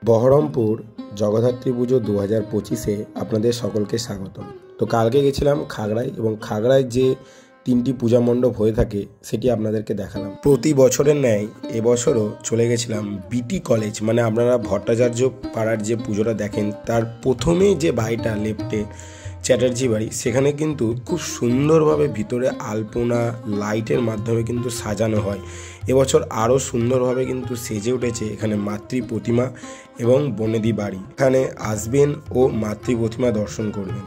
বহরমপুর জগদ্ধাত্রী পুজো 2025-এ আপনাদের সকলকে স্বাগতম। তো কালকে গেছিলাম খাগড়ায় এবং খাগড়ায় যে 3টি পূজা মণ্ডপ হয়ে থাকে সেটি আপনাদেরকে দেখালাম। প্রতি বছরের ন্যায় এবছরও চলে গেছিলাম বিটি কলেজ, মানে আপনারা ভট্টাচার্য পাড়ার যে পুজোটা দেখেন তার প্রথমেই যে বাড়িটা লেফটে চ্যাটার্জি বাড়ি, সেখানে কিন্তু খুব সুন্দরভাবে ভিতরে আলপনা লাইটের মাধ্যমে কিন্তু সাজানো হয়। এবছর আরও সুন্দরভাবে কিন্তু সেজে উঠেছে এখানে মাতৃ প্রতিমা এবং বনেদি বাড়ি। এখানে আসবেন ও মাতৃ প্রতিমা দর্শন করবেন।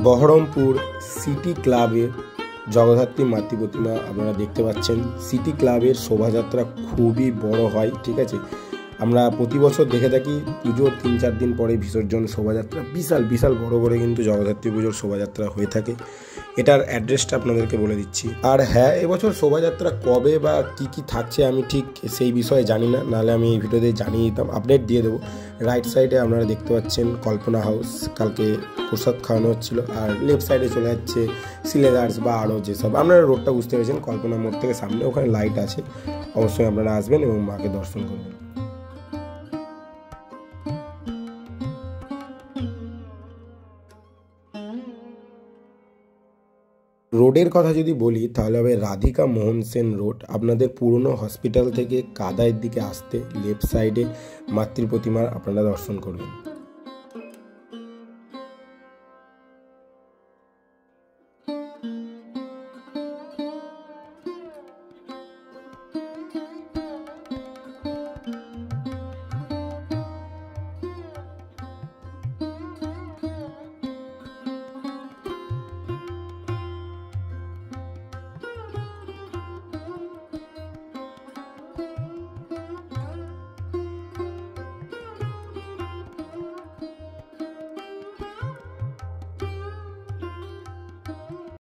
বহরমপুর সিটি ক্লাবের জগদ্ধাত্রী মাতৃ প্রতিমা আপনারা দেখতে পাচ্ছেন। সিটি ক্লাবের শোভাযাত্রা খুবই বড় হয়, ঠিক আছে। আমরা প্রতি বছর দেখে থাকি পুজোর 3-4 দিন পরে বিসর্জন শোভাযাত্রা বিশাল বিশাল বড় করে কিন্তু জগদ্ধাত্রী পুজোর শোভাযাত্রা হয়ে থাকে। এটার অ্যাড্রেসটা আপনাদেরকে বলে দিচ্ছি। আর হ্যাঁ, এবছর শোভাযাত্রা কবে বা কি থাকছে আমি ঠিক সেই বিষয়ে জানি না, নাহলে আমি এই ভিডিওতে জানিয়ে দিতাম, আপডেট দিয়ে দেবো। রাইট সাইডে আপনারা দেখতে পাচ্ছেন কল্পনা হাউস, কালকে প্রসাদ খাওয়ানো হচ্ছিলো। আর লেফট সাইডে চলে যাচ্ছে সিলেদার্স বা আরও যেসব, আপনারা রোডটা বুঝতে পেরেছেন, কল্পনা মোড় থেকে সামনে ওখানে লাইট আছে। অবশ্যই আপনারা আসবেন এবং মাকে দর্শন করবেন। রোডের কথা যদি বলি তাহলে হবে রাধিকা মোহন সেন রোড। আপনাদের পুরনো হসপিটাল থেকে কাদাইয়ের দিকে আসতে লেফট সাইডে মাতৃ প্রতিমার আপনারা দর্শন করবেন।